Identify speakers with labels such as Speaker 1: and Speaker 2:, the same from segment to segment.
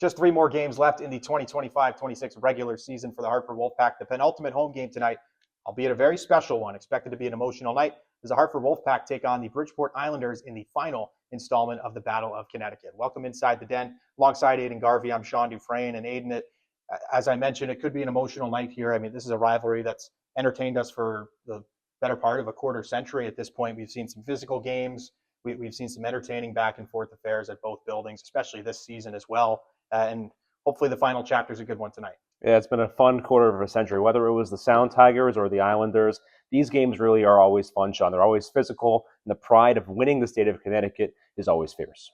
Speaker 1: Just three more games left in the 2025-26 regular season for the Hartford Wolfpack. The penultimate home game tonight, albeit a very special one, expected to be an emotional night, as the Hartford Wolfpack take on the Bridgeport Islanders in the final installment of the Battle of Connecticut. Welcome inside the den. Alongside Aidan Garvey, I'm Sean Dufresne. And Aidan, as I mentioned, it could be an emotional night here. I mean, this is a rivalry that's entertained us for the better part of a quarter century at this point. We've seen some physical games. We've seen some entertaining back and forth affairs at both buildings, especially this season as well. And hopefully the final chapter is a good one tonight.
Speaker 2: Yeah, it's been a fun quarter of a century. Whether it was the Sound Tigers or the Islanders, these games really are always fun, Sean. They're always physical, and the pride of winning the state of Connecticut is always fierce.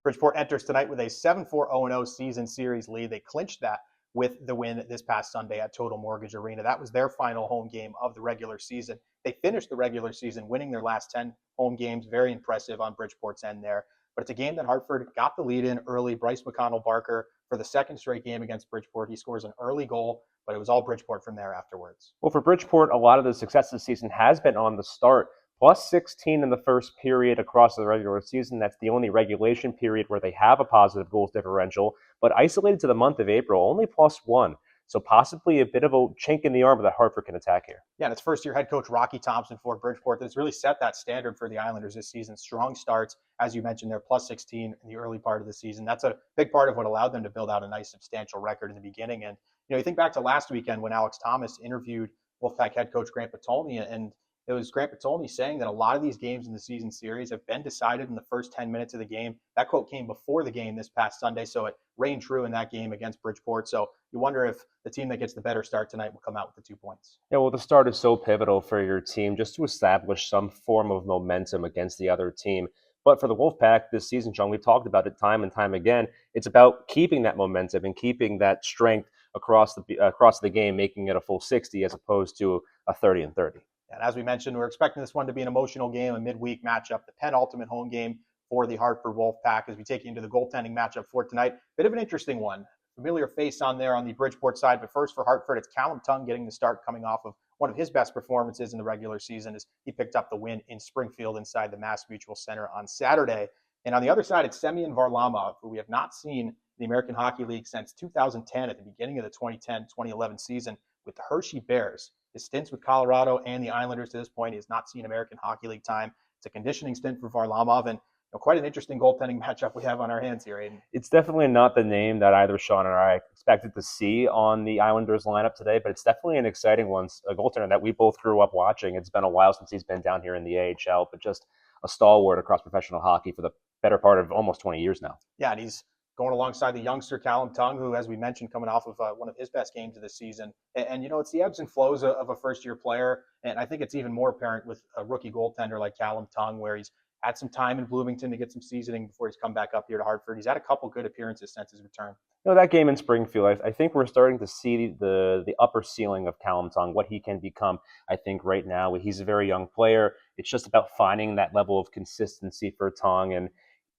Speaker 1: Bridgeport enters tonight with a 7-4-0-0 season series lead. They clinched that with the win this past Sunday at Total Mortgage Arena. That was their final home game of the regular season. They finished the regular season winning their last 10 home games. Very impressive on Bridgeport's end there. But it's a game that Hartford got the lead in early. Bryce McConnell-Barker, for the second straight game against Bridgeport, he scores an early goal, but it was all Bridgeport from there afterwards.
Speaker 2: Well, for Bridgeport, a lot of the success this season has been on the start. Plus 16 in the first period across the regular season. That's the only regulation period where they have a positive goals differential. But isolated to the month of April, only +1. So possibly a bit of a chink in the armor that Hartford can attack here.
Speaker 1: Yeah, and it's first-year head coach Rocky Thompson for Bridgeport that's really set that standard for the Islanders this season. Strong starts, as you mentioned, they're +16 in the early part of the season. That's a big part of what allowed them to build out a nice, substantial record in the beginning. And you think back to last weekend when Alex Thomas interviewed Wolfpack head coach Grant Patolny, and it was Grant Patolny saying that a lot of these games in the season series have been decided in the first 10 minutes of the game. That quote came before the game this past Sunday, so it reigned true in that game against Bridgeport. So you wonder if the team that gets the better start tonight will come out with the 2 points.
Speaker 2: Yeah, well, the start is so pivotal for your team just to establish some form of momentum against the other team. But for the Wolfpack this season, Sean, we've talked about it time and time again. It's about keeping that momentum and keeping that strength across the game, making it a full 60 as opposed to a 30-30.
Speaker 1: And as we mentioned, we're expecting this one to be an emotional game, a midweek matchup, the penultimate home game for the Hartford Wolfpack as we take you into the goaltending matchup for tonight. Bit of an interesting one. Familiar face on there on the Bridgeport side, but first for Hartford, it's Callum Tongue getting the start coming off of one of his best performances in the regular season as he picked up the win in Springfield inside the Mass Mutual Center on Saturday. And on the other side, it's Semyon Varlamov, who we have not seen in the American Hockey League since 2010 at the beginning of the 2010-2011 season with the Hershey Bears. His stints with Colorado and the Islanders to this point, he has not seen American Hockey League time. It's a conditioning stint for Varlamov, and quite an interesting goaltending matchup we have on our hands here, Aidan.
Speaker 2: It's definitely not the name that either Sean or I expected to see on the Islanders lineup today, but it's definitely an exciting one, a goaltender that we both grew up watching. It's been a while since he's been down here in the AHL, but just a stalwart across professional hockey for the better part of almost 20 years now.
Speaker 1: Yeah, and he's going alongside the youngster Callum Tongue, who, as we mentioned, coming off of one of his best games of the season. And it's the ebbs and flows of a first-year player, and I think it's even more apparent with a rookie goaltender like Callum Tongue, where he's had some time in Bloomington to get some seasoning before he's come back up here to Hartford. He's had a couple good appearances since his return.
Speaker 2: That game in Springfield, I think we're starting to see the upper ceiling of Callum Tongue, what he can become. I think right now he's a very young player. It's just about finding that level of consistency for Tongue, and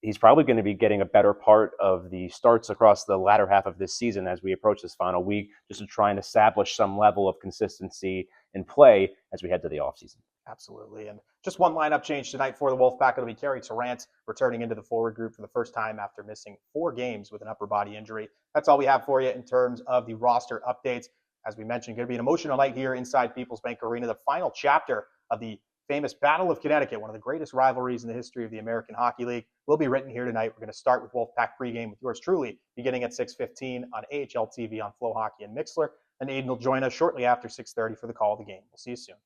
Speaker 2: he's probably going to be getting a better part of the starts across the latter half of this season as we approach this final week, just to try and establish some level of consistency in play as we head to the offseason.
Speaker 1: Absolutely. And just one lineup change tonight for the Wolfpack. It'll be Kerry Tarrant returning into the forward group for the first time after missing 4 games with an upper body injury. That's all we have for you in terms of the roster updates. As we mentioned, going to be an emotional night here inside People's Bank Arena, the final chapter of the famous Battle of Connecticut, one of the greatest rivalries in the history of the American Hockey League, will be written here tonight. We're going to start with Wolfpack pregame with yours truly, beginning at 6:15 on AHL TV on Flow Hockey and Mixler. And Aidan will join us shortly after 6:30 for the call of the game. We'll see you soon.